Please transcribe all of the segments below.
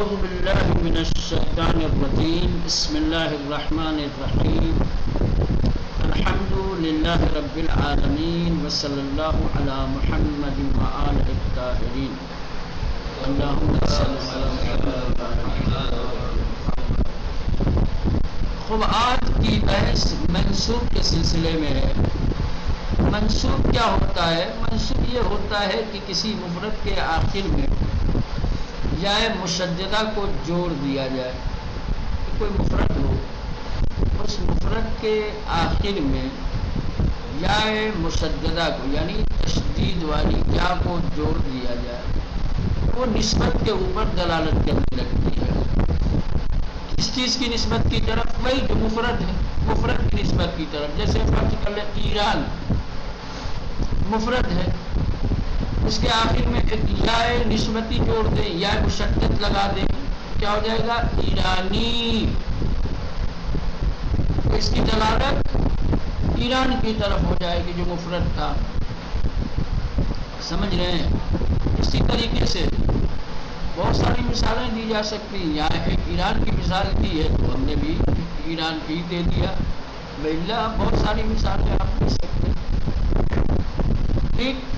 أعوذ بالله من الشيطان الرجيم بسم الله الرحمن الرحيم الحمد لله رب العالمين وصلى الله على محمد وآله الطاهرين اللهم صل على محمد. خوب آج کی بحث منسوب کے سلسلے میں ہے. منسوب کیا ہوتا ہے؟ منسوب یہ ہوتا ہے کہ کسی مفرد کے آخر میں یا مشددہ کو جوڑ دیا جائے. کوئی مفرد ہو، اس مفرد کے آخر میں یا مشددہ کو یعنی تشدید والی یا کو جوڑ دیا جائے. وہ نسبت کے اوپر دلالت کرنے لگتی ہے. کس چیز کی نسبت کی طرف؟ وہی جو مفرد ہے، مفرد کی نسبت کی طرف. جیسے فرض کر لیں ایران مفرد ہے، اس کے آخر میں ایک یا نسبتی جوڑ دیں یا مشدد لگا دیں، کیا ہو جائے گا؟ ایرانی. تو اس کی دلالت ایران کی طرف ہو جائے گی جو مفرد تھا. سمجھ رہے ہیں؟ اسی طریقے سے بہت ساری مثالیں دی جا سکتی ہیں. یہاں ایک ایران کی مثال دی ہے تو ہم نے بھی ایران کی دے دیا. بھائی بہت ساری مثالیں آپ دے سکتے ہیں. ٹھیک،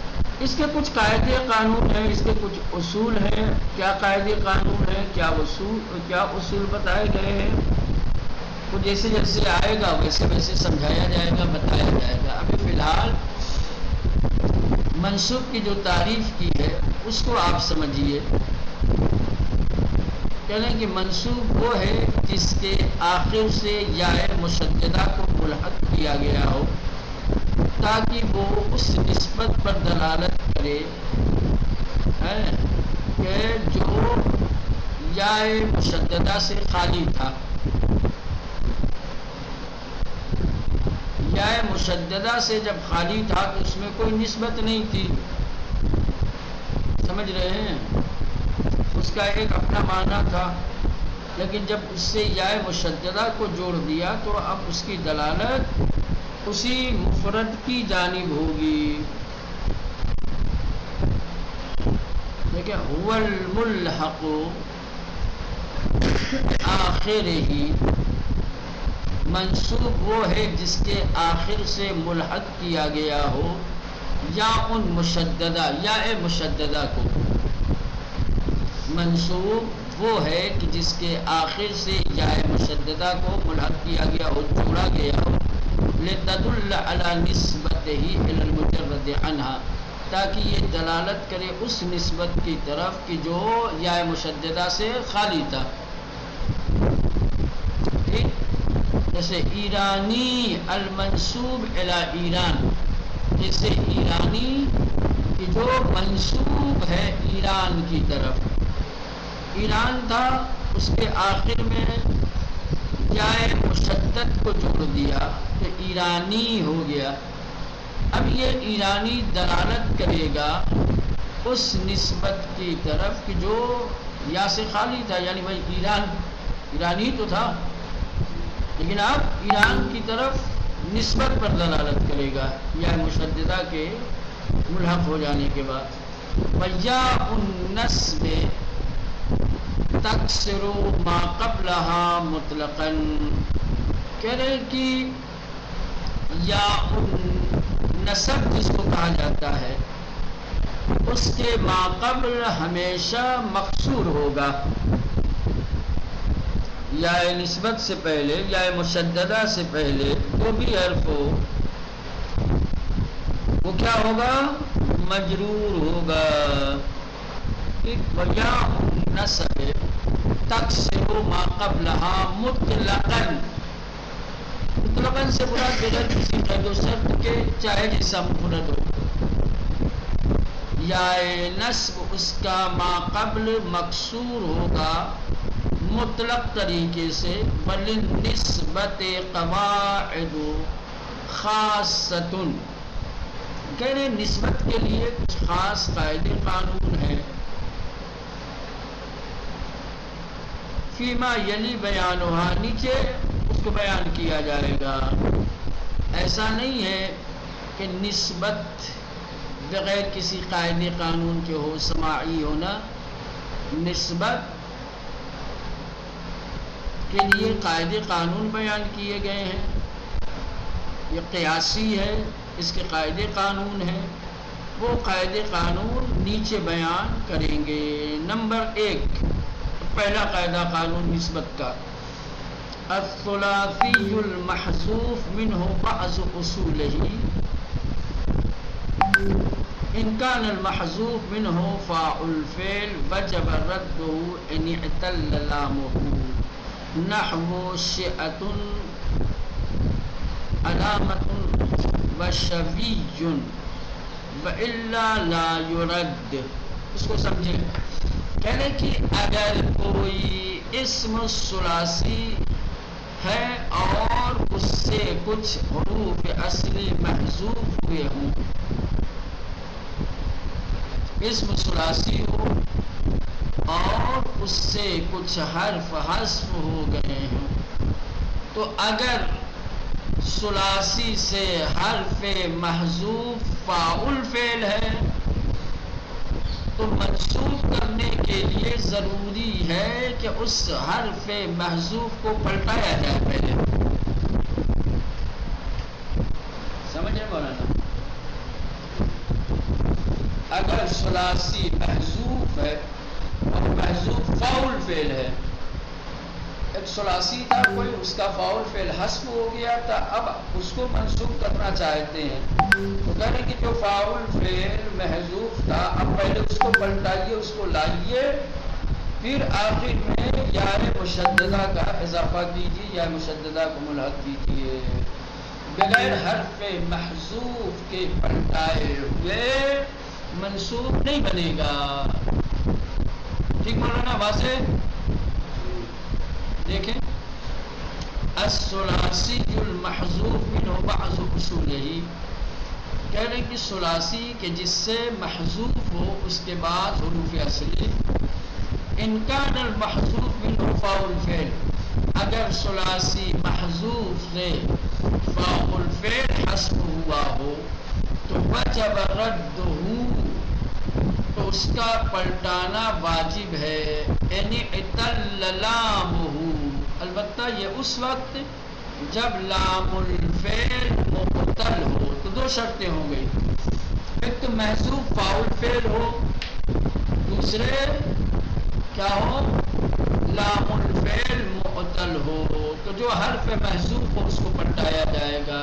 اس کے کچھ قاعدے قانون ہیں، اس کے کچھ اصول ہیں. کیا قاعدے قانون ہیں، کیا اصول بتائے گئے ہیں. تو جیسے جیسے آئے گا ویسے ویسے سمجھایا جائے گا، بتایا جائے گا. ابھی فی الحال منسوب کی جو تعریف کی ہے اس کو آپ سمجھیے. کہنے کہ منسوب وہ ہے جس کے آخر سے یا مشددہ کو ملحق کیا گیا ہو تاکہ وہ اس نسبت پر دلالت کرے کہ جو یا مشددہ سے خالی تھا. یا مشددہ سے جب خالی تھا تو اس میں کوئی نسبت نہیں تھی. سمجھ رہے ہیں؟ اس کا ایک اپنا معنی تھا، لیکن جب اس سے یا مشددہ کو جوڑ دیا تو اب اس کی دلالت اسی مفرد کی جانب ہوگی. دیکھیں، هو الملحق آخر ہی. منسوب وہ ہے جس کے آخر سے ملحق کیا گیا ہو یا ان مشددہ یا مشددہ کو. منسوب وہ ہے کہ جس کے آخر سے یا مشددہ کو ملحق کیا گیا ہو، جوڑا گیا ہو، لتدل علی نسبتہ الی المجرد عنہا، تاکہ یہ دلالت کرے اس نسبت کی طرف کہ جو یا مشددہ سے خالی تھا. ٹھیک، جیسے ایرانی المنسوب الی ایران، جیسے ایرانی کہ جو منسوب ہے ایران کی طرف. ایران تھا، اس کے آخر میں یا مشدد کو جوڑ دیا تو ایرانی ہو گیا. اب یہ ایرانی دلالت کرے گا اس نسبت کی طرف کہ جو یا سے خالی تھا، یعنی بھائی ایرانی تو تھا لیکن اب ایران کی طرف نسبت پر دلالت کرے گا یا مشددہ کے ملحق ہو جانے کے بعد. وَيَا النَّسْبِ تَكْسِرُ مَا قَبْلَهَا مُطْلَقًا. کہہ رہے کہ یا نسب جس کو کہا جاتا ہے اس کے ماقبل ہمیشہ مقصور ہوگا. یا نسبت سے پہلے یا مشددہ سے پہلے وہ بھی حرف ہو، وہ کیا ہوگا؟ مجرور ہوگا. وَيَا النَّسْبِ تَكْسِرُ مَا قَبْلَهَا مُطْلَقًا. مطلقاً سے مراد بغیر کسی قید و شرط کے، چاہے جیسا مفرد ہو. یا نصب اس کا ما قبل مکسور ہوگا مطلق طریقے سے. وَلِلنِّسْبَةِ قَوَاعِدُ خَاصَّةٌ. کہہ رہے نسبت کے لیے کچھ خاص قاعدے قانون ہیں. فیما یلی بیانوہا، نیچے اس کو بیان کیا جائے گا. ایسا نہیں ہے کہ نسبت بغیر کسی قاعدے قانون کے ہو، سماعی ہونا. نسبت کے لیے قاعدے قانون بیان کیے گئے ہیں. یہ قیاسی ہے، اس کے قاعدے قانون ہیں. وہ قاعدے قانون نیچے بیان کریں گے. نمبر 1، پہلا قاعدہ قانون نسبت کا، الثلاثی المحذوف منه بعض اصوله ان كان المحذوف منه فاعل الفعل وجب رده ان اعتل لامه نحو شئة علامة وشوی وإلا لا يرد. اس کو سمجھیں. کہنے کہ اگر کوئی اسم ثلاثی ہے اور اس سے کچھ حروف اصلی محذوف ہوئے ہوں، اسم ثلاثی ہو اور اس سے کچھ حرف حذف ہو گئے ہیں، تو اگر ثلاثی سے حرف محذوف فاعل فعل ہے تو منسوب کرنے کے لیے ضروری ہے کہ اس حرف محذوف کو پلٹایا جائے پہلے. سمجھے مولانا؟ اگر ثلاثی محذوف ہے اور محذوف فاعل فعل ہے، ایک ثلاثی تھا کوئی، اس کا فاعل فعل حذف ہو گیا تھا، اب اس کو منسوب کرنا چاہتے ہیں تو کہنے کہ جو فاعل فعل محذوف تھا اب پہلے اس کو پلٹائیے، اس کو لائیے، پھر آخر میں یا مشددہ کا اضافہ کیجیے یا مشددہ کو ملحق کیجیے. بغیر حرف محذوف کے پلٹائے ہوئے منسوب نہیں بنے گا. ٹھیک مولانا؟ واضح؟ دیکھیں، الثلاثی المحذوف منه بعض اصوله، کہہ رہے کہ ثلاثی کے جس سے محذوف ہو اس کے بعد حروف اصلی، ان کان المحذوف منه فاعل فعل، اگر ثلاثی محذوف سے فاعل فعل حذف ہوا ہو تو وجب رده، تو اس کا پلٹانا واجب ہے. یعنی اعتل لامہ، البتہ یہ اس وقت جب لام الفعل معتل ہو. تو دو شرطیں ہوں گئی، ایک تو محذوف فاعل فعل ہو، دوسرے کیا ہو؟ لام الفعل معتل ہو. تو جو حرف محذوف ہو اس کو پلٹایا جائے گا.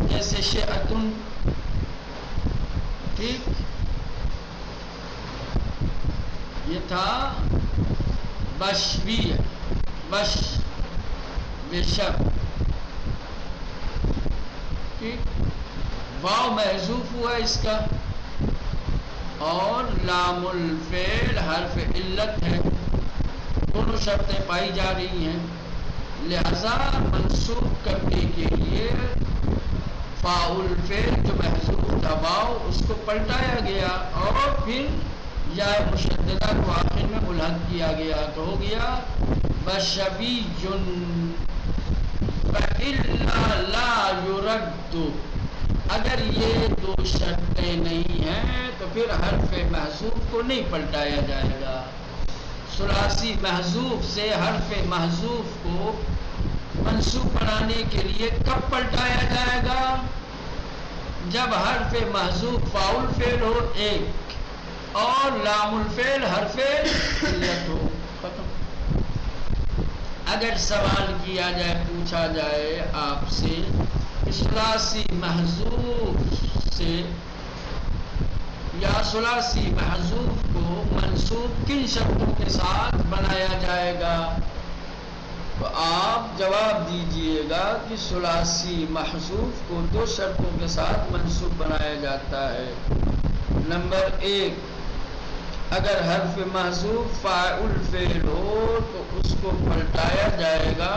جیسے شیئتن، ٹھیک، یہ تھا بشوی، بش بشب، ٹھیک، واو محذوف ہوا اس کا اور لام الفعل حرف علت ہے، دونوں شرطیں پائی جا رہی ہیں. لہذا منسوب کرنے کے لیے فاعل فعل جو محذوف تھا واو اس کو پلٹایا گیا اور پھر یا مشددہ کو آخر میں ملحق کیا گیا تو ہو گیا بشوی وإلا لا يرد. اگر یہ دو شرطیں نہیں ہیں تو پھر حرف محذوف کو نہیں پلٹایا جائے گا. ثلاثی محذوف سے حرف محذوف کو منسوب بنانے کے لیے کب پلٹایا جائے گا؟ جب حرف محذوف فاعل فعل ہو ایک اور لام الفعل حرف علت ہو. ختم. اگر سوال کیا جائے، پوچھا جائے آپ سے ثلاثی محذوف سے یا ثلاثی محذوف کو منسوب کن شرطوں کے ساتھ بنایا جائے گا، تو آپ جواب دیجئے گا کہ ثلاثی محذوف کو دو شرطوں کے ساتھ منسوب بنایا جاتا ہے. نمبر 1، اگر حرف محذوف فاعل فعل ہو تو اس کو پلٹایا جائے گا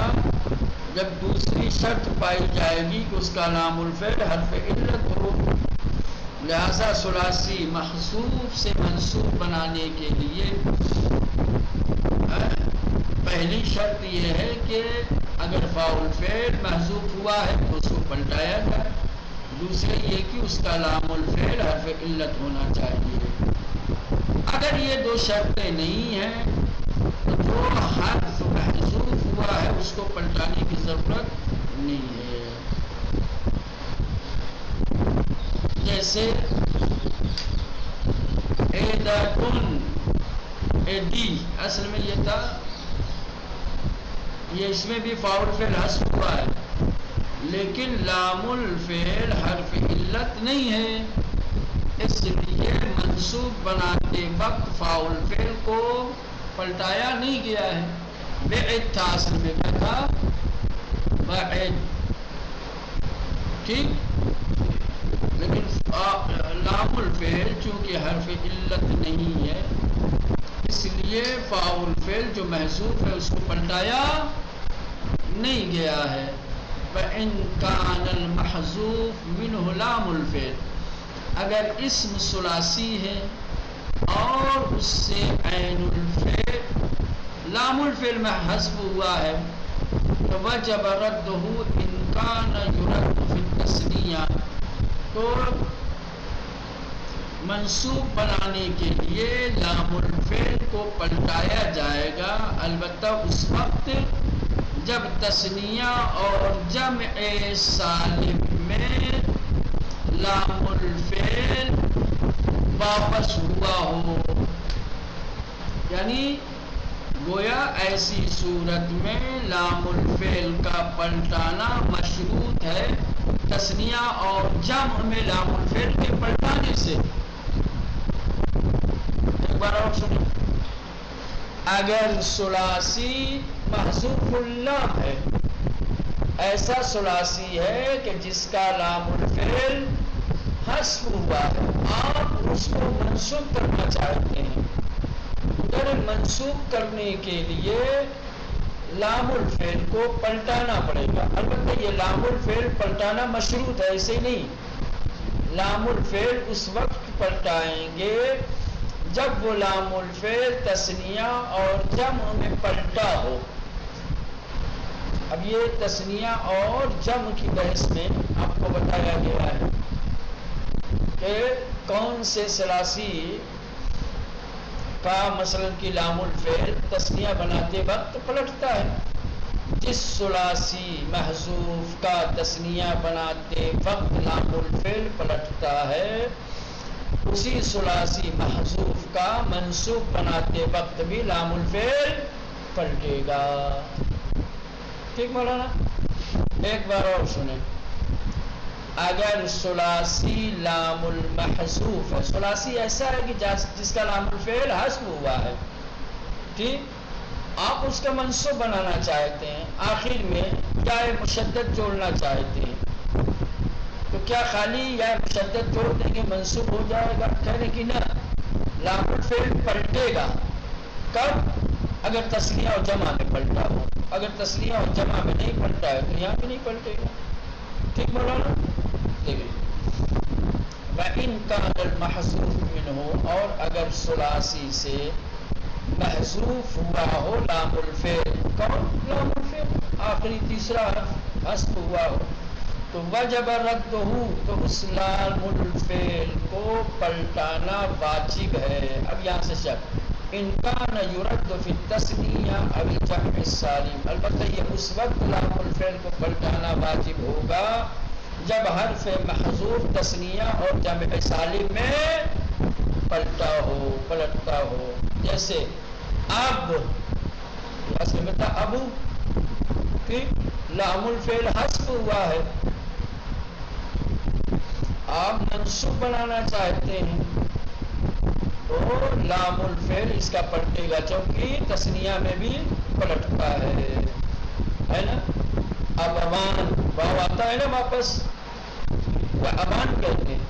جب دوسری شرط پائی جائے گی کہ اس کا لام الفعل حرف علت ہو. لہذا ثلاثی محذوف سے منسوب بنانے کے لیے پہلی شرط یہ ہے کہ اگر فاعل فعل محذوف ہوا ہے تو اس کو پلٹایا جائے، دوسرے یہ کہ اس کا لام الفعل حرف علت ہونا چاہیے. اگر یہ دو شرطیں نہیں ہیں تو جو حرف محذوف ہوا اس کو پلٹانے کی ضرورت نہیں ہے. جیسے ایداتن، ایدی اصل میں یہ تھا، یہ اس میں بھی فاعل فعل حذف ہوا ہے، لیکن لام الفعل حرف علت نہیں ہے، اس لیے منصوب بناتے وقت فاعل فعل کو پلٹایا نہیں گیا ہے. بعد تھا اصل میں، کیا تھا؟ بعد. ٹھیک، لیکن لام الفعل چونکہ حرف علت نہیں ہے، اس لیے فاعل فعل جو محذوف ہے اس کو پلٹایا نہیں گیا ہے. فَإِن كَانَ الْمَحْذُوفُ مِنْهُ لَامُ الْفِعْلِ، اگر اسم ثلاثی ہے اور اس سے عین الفعل لام الفعل میں حذف ہوا ہے تو وجب رده ان كان يرد في التثنیہ، تو منصوب بنانے کے لیے لام الفعل کو پلٹایا جائے گا، البتہ اس وقت جب تثنیہ اور جمع سالم میں لام الفعل واپس ہوا ہو. یعنی گویا ایسی صورت میں لام الفعل کا پلٹانا مشروط ہے تثنیہ اور جمع میں لام الفعل کے پلٹانے سے. ایک بار اور سنیں، اگر ثلاثی محذوف اللام ہے، ایسا ثلاثی ہے کہ جس کا لام الفعل حذف ہوا ہے، آپ اس کو منصوب کرنا چاہتے ہیں، اگر منصوب کرنے کے لیے لام الفعل کو پلٹانا پڑے گا. البتہ یہ لام الفعل پلٹانا مشروط ہے، ایسے نہیں. لام الفعل اس وقت پلٹائیں گے جب وہ لام الفعل تثنیہ اور جمع میں پلٹا ہو. اب یہ تثنیہ اور جمع کی بحث میں آپ کو بتایا گیا ہے کہ کون سے ثلاثی کا مثلا کہ لام الفعل تثنیہ بناتے وقت پلٹتا ہے. جس ثلاثی محذوف کا تثنیہ بناتے وقت لام الفعل پلٹتا ہے، اسی ثلاثی محذوف کا منصوب بناتے وقت بھی لام الفعل پلٹے گا. ٹھیک مولانا؟ ایک بار اور سنیں، اگر ثلاثی لام المحذوف ہے، ثلاثی ایسا ہے کہ جس کا لام الفعل حذف ہوا ہے، ٹھیک، آپ اس کا منصوب بنانا چاہتے ہیں، آخر میں یا مشدد جوڑنا چاہتے ہیں، تو کیا خالی یا مشدد جوڑ دیں گے منصوب ہو جائے گا؟ کہنے کی نہ، لام الفعل پلٹے گا. کب؟ اگر تثنیہ اور جمع میں پلٹا ہو. اگر تثنیہ اور جمع میں نہیں پلٹا ہے تو یہاں بھی نہیں پلٹے گا. ٹھیک مولانا؟ دیکھیے، وَإِن كَانَ الْمَحْذُوفُ مِنْهُ، اور اگر ثلاثی سے محذوف ہوا ہو لام الفعل، کون؟ لام الفعل آخری تیسرا حرف حذف ہوا ہو، تو وجب ردہ، تو اس لام الفعل کو پلٹانا واجب ہے. اب یہاں سے شک، ان کان یرد فی التثنیہ او الجمع السالم، البتہ یہ اس وقت لام الفعل کو پلٹانا واجب ہوگا جب حرف محذوف تثنیہ اور جمع سالم میں پلٹتا ہو. جیسے اب، اصل میں تھا ابو، ٹھیک، لام الفعل حذف ہوا ہے، آپ منصوب بنانا چاہتے ہیں تو لام الفعل اس کا پلٹے گا، چونکہ تثنیہ میں بھی پلٹتا ہے نا. اب ابان واو آتا ہے نا واپس، وہ ابان کہتے ہیں.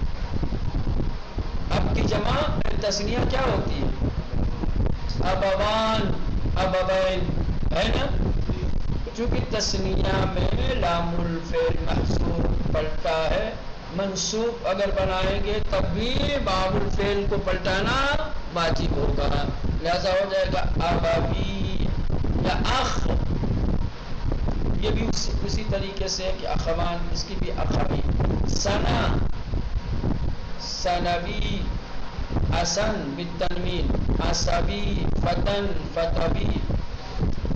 اب کی جمع تثنیہ کیا ہوتی ہے؟ اب ابان، اب ابین، ہے نا. چونکہ تثنیہ میں لام الفعل محذوف پلٹا ہے، منصوب اگر بنائیں گے تب بھی باب الفعل کو پلٹانا واجب ہوگا، لہذا ہو جائے گا ابابی یا اخ. یہ بھی اسی طریقے سے کہ اخوان، اس کی بھی اخوی. سنا، سنوی، اسن بالتنوین، اسبی، فتن، فتوی.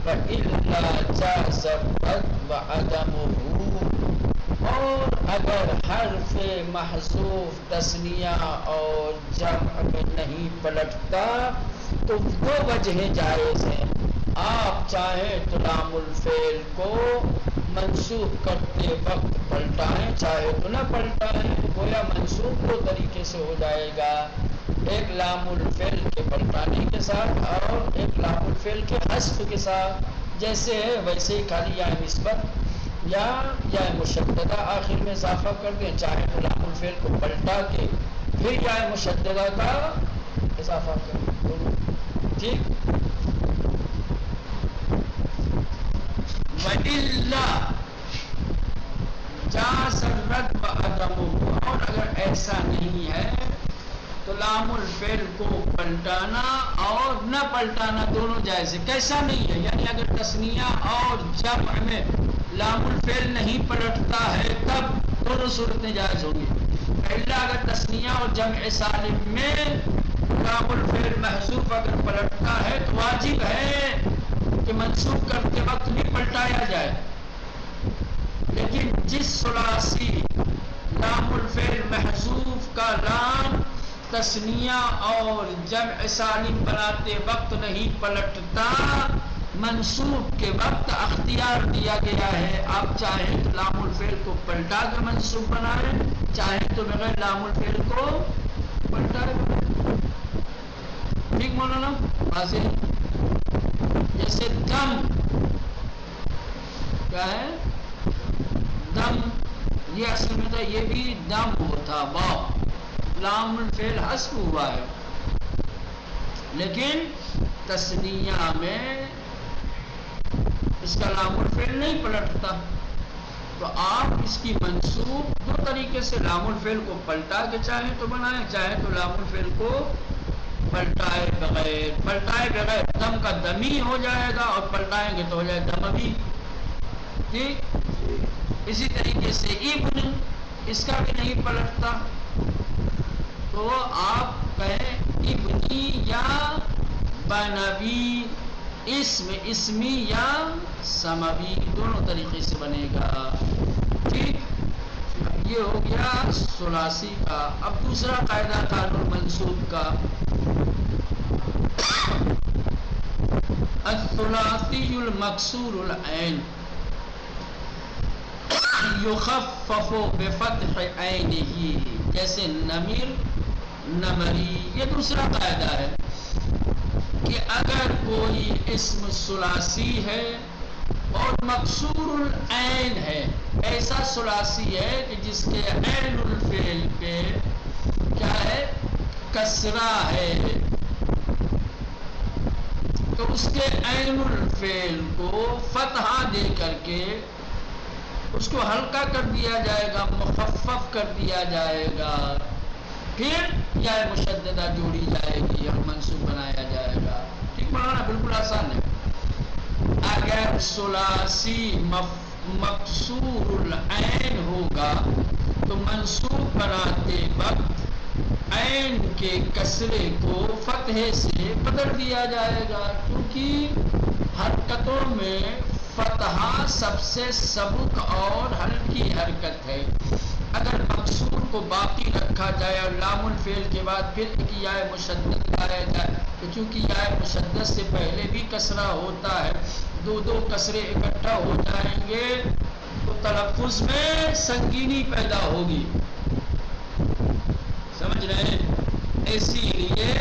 وَإِلَّا جَازَ الرَّدْ وَعَدَمُهُ، اور اگر حرف محذوف تثنیہ اور جمع میں نہیں پلٹتا تو دو وجہیں جائز ہیں. آپ چاہیں تو لام الفعل کو منسوخ کرتے وقت پلٹائیں، چاہے تو نہ پلٹائیں. گویا منسوخ دو طریقے سے ہو جائے گا، ایک لام الفعل کے پلٹانے کے ساتھ اور ایک لام الفعل کے حذف کے ساتھ. جیسے ہے ویسے ہی خالی یا نسبت یا مشددہ آخر میں اضافہ کر دیں، چاہے تو لام الفعل کو پلٹا کے پھر یا مشددہ کا اضافہ کر دیں. ٹھیک. وَإِلَّا جَازَ الرَّدْ وَعَدَمُهُ، اور اگر ایسا نہیں ہے تو لام الفعل کو پلٹانا اور نہ پلٹانا دونوں جائز ہے. کیسا نہیں ہے؟ یعنی اگر تثنیہ اور جمع میں لام الفعل نہیں پلٹتا ہے تب دونوں صورتیں جائز ہوں گی. پہلا اگر تثنیہ اور جمع سالم میں لام الفعل محذوف اگر پلٹتا ہے تو واجب ہے کہ منسوخ کرتے وقت بھی پلٹایا جائے. لیکن جس ثلاثی لام الفعل محذوف کا لام تثنیہ اور جمع سالم بناتے وقت نہیں پلٹتا، منصوب کے وقت اختیار دیا گیا ہے. آپ چاہیں تو لام الفعل کو پلٹا کے منصوب بنائیں، چاہیں تو بغیر لام الفعل کو پلٹائیں. ٹھیک مولانا؟ واضح. جیسے دم، کیا ہے؟ دم، یہ اصل میں تو یہ بھی دم ہوتا، واو لام الفعل حذف ہوا ہے لیکن تثنیہ میں اس کا لام الفعل نہیں پلٹتا. تو آپ اس کی منسوب دو طریقے سے لام الفعل کو پلٹا کے چاہیں تو بنائیں، چاہیں تو لام الفعل کو پلٹائے بغیر دم کا دمی ہو جائے گا اور پلٹائیں گے تو ہو جائے دمبی. ٹھیک. اسی طریقے سے ابن، اس کا بھی نہیں پلٹتا تو آپ کہیں ابنی یا بنوی، اسمی یا سموی، دونوں طریقے سے بنے گا. ٹھیک. یہ ہو گیا ثلاثی کا. اب دوسرا قاعدہ قانون منصوب کا. الثلاثی المکسور العین یخفف بفتح عینہ، جیسے نمر، نمری. یہ دوسرا قاعدہ ہے کہ اگر کوئی اسم ثلاثی ہے اور مکسور العین ہے، ایسا ثلاثی ہے کہ جس کے عین الفعل پہ کیا ہے؟ کسرہ ہے، تو اس کے عین الفعل کو فتحہ دے کر کے اس کو ہلکا کر دیا جائے گا، مخفف کر دیا جائے گا، پھر یا مشددہ جوڑی جائے گی اور منصوب بنایا جائے گا. ٹھیک بنانا بالکل آسان ہے. اگر ثلاثی مکسور العین ہوگا تو منصوب بناتے وقت عین کے کسرے کو فتحے سے بدل دیا جائے گا، کیونکہ حرکتوں میں فتحہ سب سے سبک اور ہلکی حرکت ہے. اگر مقصور کو باقی رکھا جائے اور لام الفعل کے بعد پھر ایک یا مشدد لایا جائے تو چونکہ یا مشدد سے پہلے بھی کسرہ ہوتا ہے، دو کسرے اکٹھا ہو جائیں گے تو تلفظ میں سنگینی پیدا ہوگی. سمجھ رہے ہیں؟ اسی لیے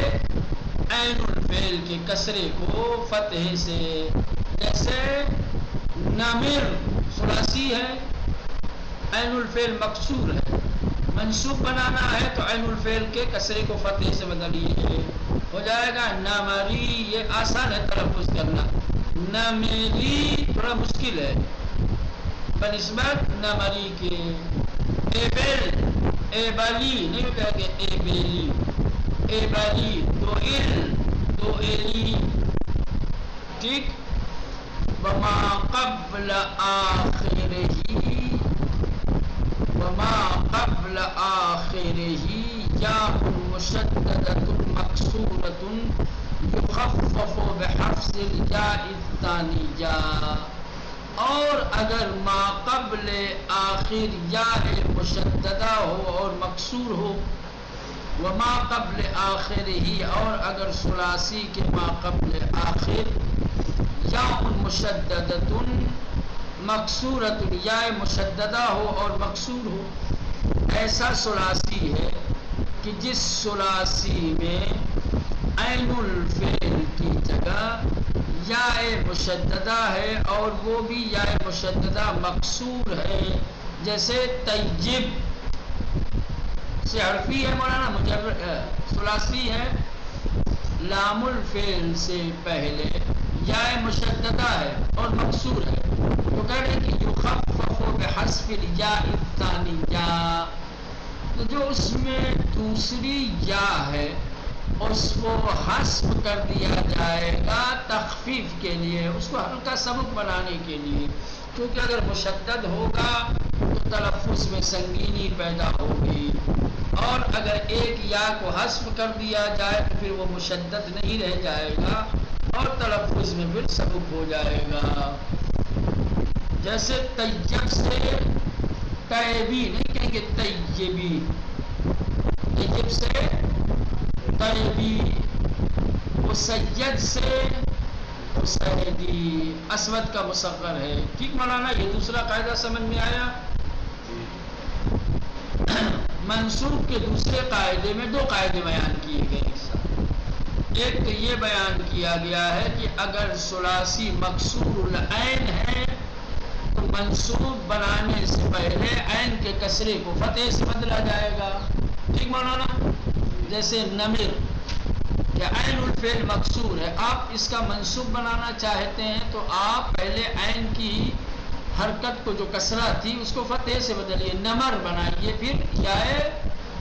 عین الفعل کے کسرے کو فتح سے، جیسے نامر ثلاثی ہے، عین الفعل مکسور ہے، منصوب بنانا ہے تو عین الفعل کے کسرے کو فتح سے بدلیے، ہو جائے گا نامری. یہ آسان ہے تلفظ کرنا. نامری تھوڑا مشکل ہے بنسبت نامری کے. ایبل، ایبالی نہیں ہوتا کہ ایبیلی، ایبالی، دو ایلی. ٹھیک. وما قبل آخرہ یا مشددۃ مکسورۃ یخفف بحرف بلفظ الجاء الثانی جاء، اور اگر ما قبل آخر یا مشددہ ہو اور مکسور ہو، وما قبل آخر ہی، اور اگر ثلاثی کے ما قبل آخر یا مشددۃ مکسورۃ یا مشددہ ہو اور مکسور ہو، ایسا ثلاثی ہے کہ جس ثلاثی میں عین الفعل کی جگہ یا مشددہ ہے اور وہ بھی یا مشددہ مکسور ہے، جیسے طیب سے حرفی ہے مولانا، مجرد ثلاثی ہے، لام الفعل سے پہلے یا مشددہ ہے اور مکسور ہے، تو کہہ رہے کہ یخفف بحذف الجاء الثانی جاء، تو جو اس میں دوسری یا ہے اس کو حذف کر دیا جائے گا تخفیف کے لیے، اس کو ہلکا سبک بنانے کے لیے، کیونکہ اگر مشدد ہوگا تو تلفظ میں سنگینی پیدا ہوگی، اور اگر ایک یا کو حذف کر دیا جائے تو پھر وہ مشدد نہیں رہ جائے گا اور تلفظ میں پھر سبک ہو جائے گا۔ جیسے طیب سے طیبی نہیں کہیں گے، طیبی، طیب سے طیبی، اسید سے اسیدی، اسود کا مصغر ہے، ٹھیک مولانا؟ یہ دوسرا قاعدہ سمجھ میں آیا؟ منصوب کے دوسرے قاعدے میں دو قاعدے بیان کیے گئے ایک ساتھ۔ ایک تو یہ بیان کیا گیا ہے کہ اگر ثلاثی مکسور العین ہے تو منصوب بنانے سے پہلے عین کے کسرے کو فتح سے بدلا جائے گا، ٹھیک مولانا؟ جیسے نمر کہ عین الفعل مکسور ہے، آپ اس کا منصوب بنانا چاہتے ہیں تو آپ پہلے عین کی حرکت کو جو کسرہ تھی اس کو فتح سے بدلیے، نمر بنائیے، پھر یا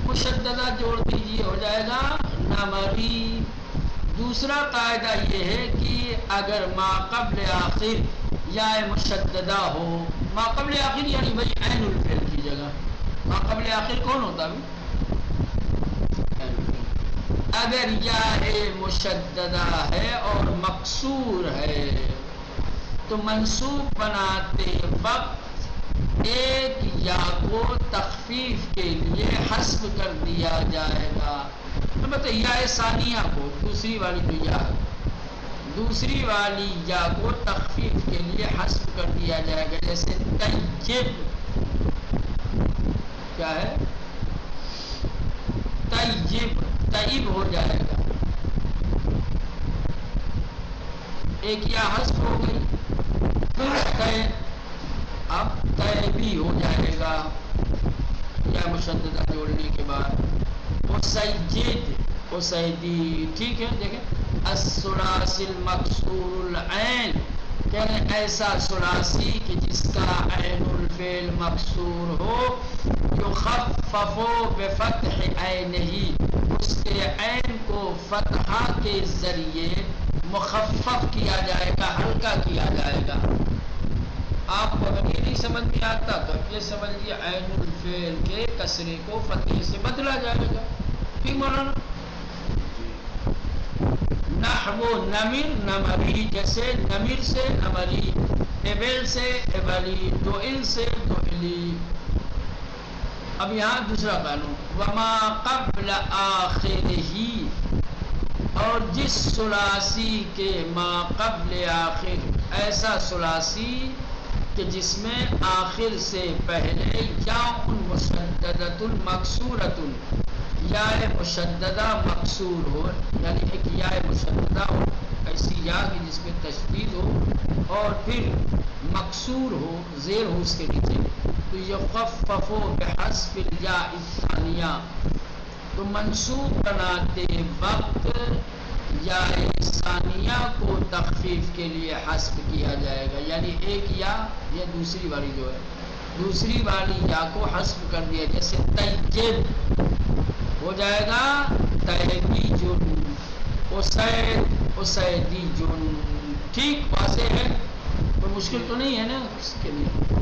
مشددہ جوڑ دیجیے، ہو جائے گا نمری۔ دوسرا قاعدہ یہ ہے کہ اگر ما قبل آخر یا مشددہ ہو، ما قبل آخر یعنی بھائی عین الفعل کی جگہ، ما قبل آخر کون ہوتا ہے؟ اگر یا مشددہ ہے اور مکسور ہے تو منصوب بناتے وقت ایک یا کو تخفیف کے لیے حذف کر دیا جائے گا، البتہ یا ثانیہ کو، دوسری والی جو یا، دوسری والی یا کو تخفیف کے لیے حذف کر دیا جائے گا، جیسے طیب، کیا ہے؟ طیب، طیب ہو جائے گا، ایک یا حذف ہو گئی، پھر اب طیبی ہو جائے گا یا مشددہ جوڑنے کے بعد، اسید، اسیدی، ٹھیک ہے؟ دیکھیں الثلاثی المکسور العین، کہہ رہے ہیں ایسا ثلاثی کہ جس کا عین الفعل مکسور ہو، یخفف بفتح عینہ، اس کے عین کو فتحہ کے ذریعے مخفف کیا جائے گا، ہلکا کیا جائے گا۔ آپ کو اگر یہ نہیں سمجھ میں آتا تو یہ سمجھ لیے عین الفعل کے کسرے کو فتح سے بدلا جائے گا، ٹھیک مولانا؟ نحو نمر نمری، جیسے نمر سے نمری، ابل سے ابلی، دوئل سے دوئلی۔ اب یہاں دوسرا قانون، وما قبل آخر ہی، اور جس ثلاثی کے ما قبل آخر، ایسا ثلاثی کہ جس میں آخر سے پہلے یا مشددۃ مکسورۃ، یا مشددہ مکسور ہو، یعنی ایک یا مشددہ ہو، ایسی یا کی جس میں تشدید ہو اور پھر مکسور ہو، زیر ہو اس کے نیچے، تو یخفف بحذف الجاء الثانیہ، تو منصوب بناتے وقت یا ثانیہ کو تخفیف کے لیے حذف کیا جائے گا، یعنی ایک یا دوسری والی جو ہے، دوسری والی یا کو حذف کر دیا، جیسے طیب ہو جائے گا طیبی جن، اسید اسیدی جن، ٹھیک؟ واضح ہے، کوئی مشکل تو نہیں ہے نا اس کے لیے؟